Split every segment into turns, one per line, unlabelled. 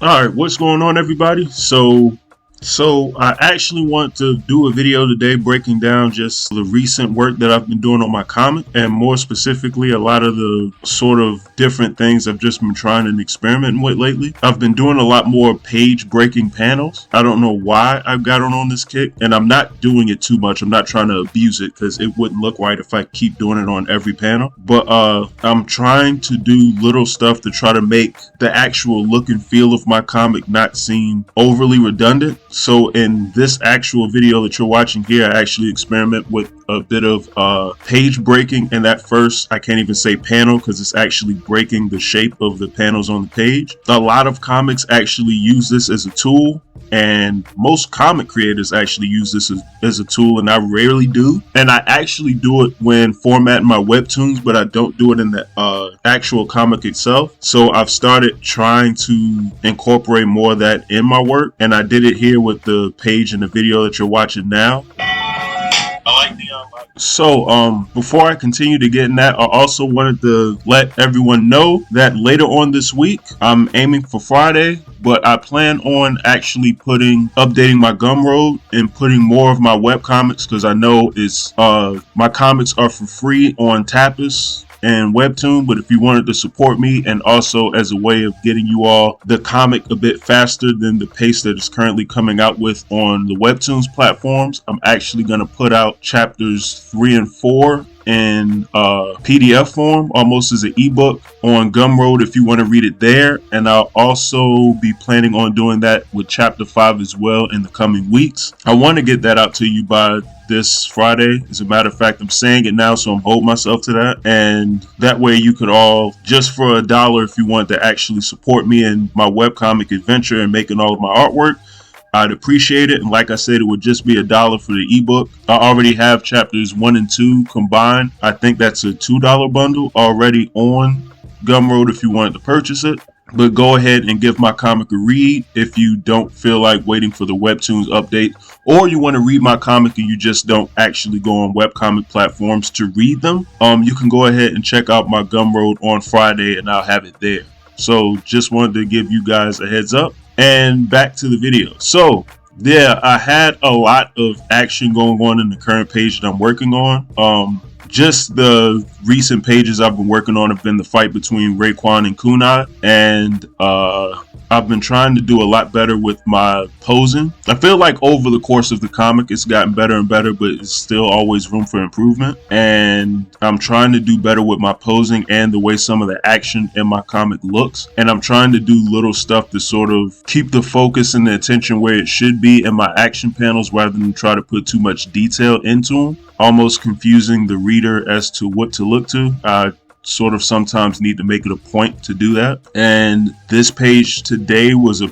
All right, what's going on, everybody? So I actually want to do a video today breaking down just the recent work that I've been doing on my comic, and more specifically, a lot of the sort of different things I've just been trying and experimenting with lately. I've been doing a lot more page breaking panels. I don't know why I've gotten on this kick, and I'm not doing it too much. I'm not trying to abuse it because it wouldn't look right if I keep doing it on every panel. But I'm trying to do little stuff to try to make the actual look and feel of my comic not seem overly redundant. So in this actual video that you're watching here, I actually experiment with a bit of page breaking in that first, I can't even say panel because it's actually breaking the shape of the panels on the page. A lot of comics actually use this as a tool, and most comic creators actually use this as a tool, and I rarely do. And I actually do it when formatting my webtoons, but I don't do it in the actual comic itself. So I've started trying to incorporate more of that in my work, and I did it here with the page in the video that you're watching now. So before I continue to get in that, I also wanted to let everyone know that later on this week, I'm aiming for Friday, but I plan on actually updating my Gumroad and putting more of my webcomics, because I know it's my comics are for free on Tapas and Webtoon, but if you wanted to support me, and also as a way of getting you all the comic a bit faster than the pace that is currently coming out with on the Webtoons platforms, I'm actually going to put out chapters 3 and 4 in PDF form, almost as an ebook on Gumroad if you want to read it there. And I'll also be planning on doing that with chapter 5 as well in the coming weeks. I want to get that out to you by this Friday. As a matter of fact, I'm saying it now, so I'm holding myself to that. And that way you could all, just for $1, if you want to actually support me in my webcomic adventure and making all of my artwork, I'd appreciate it. And like I said, it would just be $1 for the ebook. I already have chapters 1 and 2 combined. I think that's a $2 bundle already on Gumroad if you wanted to purchase it. But go ahead and give my comic a read if you don't feel like waiting for the Webtoons update, or you want to read my comic and you just don't actually go on webcomic platforms to read them. You can go ahead and check out my Gumroad on Friday and I'll have it there. So just wanted to give you guys a heads up. And back to the video. So yeah, I had a lot of action going on in the current page that I'm working on. Just the recent pages I've been working on have been the fight between Raekwon and Kunai, and I've been trying to do a lot better with my posing. I feel like over the course of the comic it's gotten better and better, but it's still always room for improvement. And I'm trying to do better with my posing and the way some of the action in my comic looks. And I'm trying to do little stuff to sort of keep the focus and the attention where it should be in my action panels, rather than try to put too much detail into them, almost confusing the reader as to what to look to. I sort of sometimes need to make it a point to do that. And this page today was this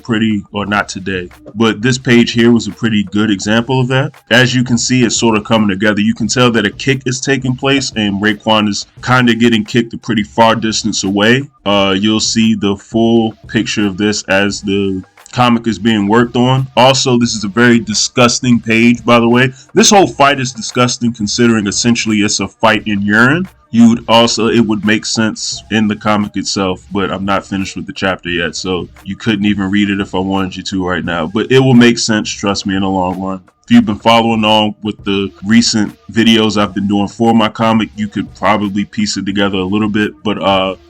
page here was a pretty good example of that. As you can see, it's sort of coming together. You can tell that a kick is taking place and Raekwon is kind of getting kicked a pretty far distance away. You'll see the full picture of this as the comic is being worked on. Also, this is a very disgusting page, by the way. This whole fight is disgusting, considering essentially it's a fight in urine. It would make sense in the comic itself, but I'm not finished with the chapter yet, so you couldn't even read it if I wanted you to right now. But it will make sense, trust me, in the long run. If you've been following on with the recent videos I've been doing for my comic, you could probably piece it together a little bit. But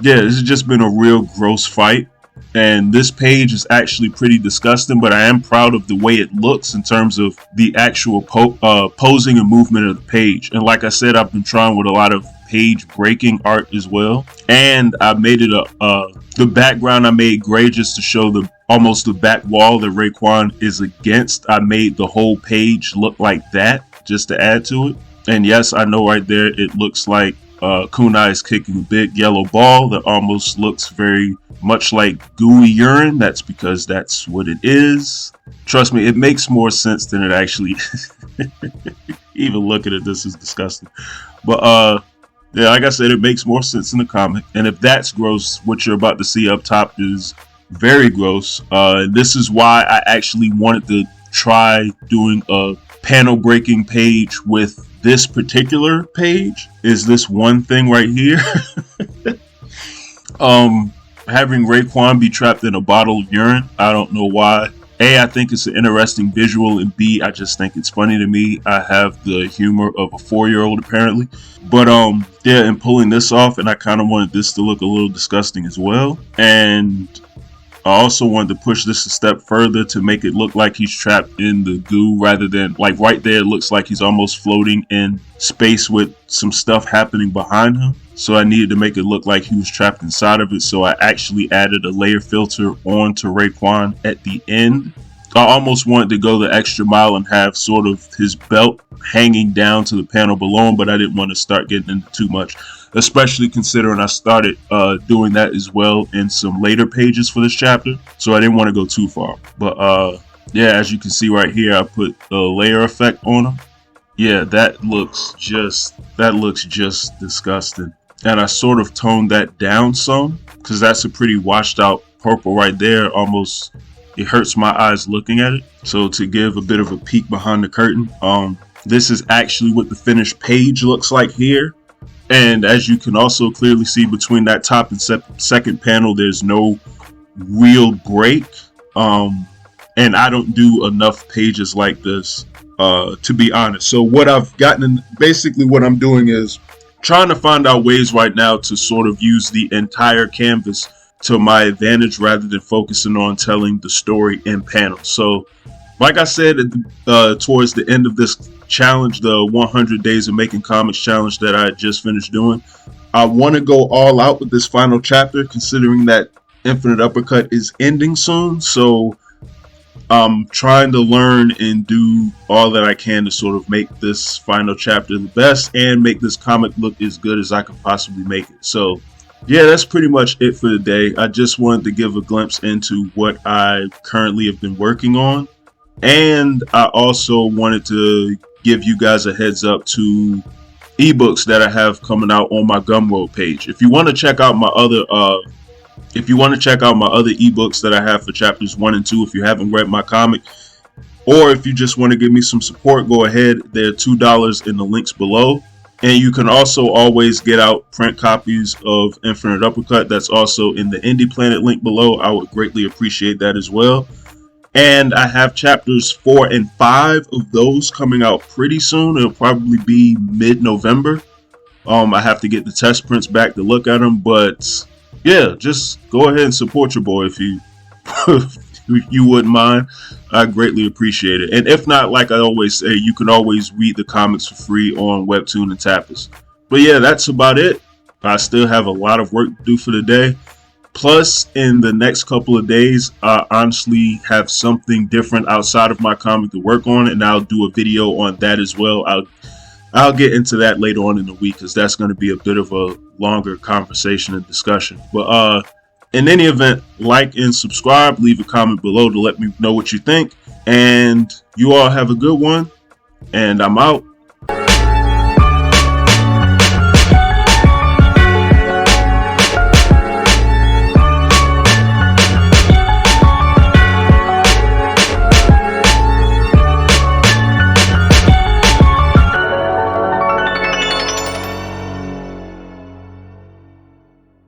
yeah, this has just been a real gross fight. And this page is actually pretty disgusting, but I am proud of the way it looks in terms of the actual posing and movement of the page. And like I said, I've been trying with a lot of page breaking art as well. And I made it the background I made gray just to show almost the back wall that Raekwon is against. I made the whole page look like that just to add to it. And yes, I know right there it looks like Kunai is kicking a big yellow ball that almost looks very much like gooey urine. That's because that's what it is. Trust me, it makes more sense than it actually is. Even looking at this is disgusting. But yeah, like I said, it makes more sense in the comic. And if that's gross, what you're about to see up top is very gross. This is why I actually wanted to try doing a panel breaking page with this particular page. Is this one thing right here. having Raekwon be trapped in a bottle of urine. I don't know why. A, I think it's an interesting visual, and B, I just think it's funny to me. I have the humor of a 4-year-old apparently. But yeah, and pulling this off, and I kind of wanted this to look a little disgusting as well. And I also wanted to push this a step further to make it look like he's trapped in the goo rather than, like, right there it looks like he's almost floating in space with some stuff happening behind him. So I needed to make it look like he was trapped inside of it. So I actually added a layer filter onto Raekwon at the end. I almost wanted to go the extra mile and have sort of his belt hanging down to the panel below him, but I didn't want to start getting into too much, especially considering I started doing that as well in some later pages for this chapter. So I didn't want to go too far. But yeah, as you can see right here, I put a layer effect on him. Yeah, that looks just disgusting. And I sort of toned that down some because that's a pretty washed out purple right there. Almost, it hurts my eyes looking at it. So to give a bit of a peek behind the curtain, this is actually what the finished page looks like here. And as you can also clearly see between that top and second panel, there's no real break. And I don't do enough pages like this, to be honest. So what I've gotten, basically what I'm doing is trying to find out ways right now to sort of use the entire canvas to my advantage rather than focusing on telling the story in panels. So like I said, towards the end of this challenge, the 100 days of making comics challenge that I just finished doing, I want to go all out with this final chapter considering that Infinite Uppercut is ending soon. So I'm trying to learn and do all that I can to sort of make this final chapter the best and make this comic look as good as I could possibly make it. So yeah, that's pretty much it for the day. I just wanted to give a glimpse into what I currently have been working on. And I also wanted to give you guys a heads up to ebooks that I have coming out on my Gumroad page. If you want to check out my other ebooks that I have for chapters 1 and 2, if you haven't read my comic, or if you just want to give me some support, go ahead. They're $2 in the links below. And you can also always get out print copies of Infinite Uppercut. That's also in the Indie Planet link below. I would greatly appreciate that as well. And I have chapters 4 and 5 of those coming out pretty soon. It'll probably be mid-November. I have to get the test prints back to look at them, but yeah, just go ahead and support your boy if you you wouldn't mind. I greatly appreciate it. And if not, like I always say, you can always read the comics for free on Webtoon and Tapas. But yeah, that's about it. I still have a lot of work to do for the day. Plus, in the next couple of days, I honestly have something different outside of my comic to work on, and I'll do a video on that as well. I'll get into that later on in the week because that's going to be a bit of a longer conversation and discussion. But in any event, like and subscribe, leave a comment below to let me know what you think. And you all have a good one, and I'm out.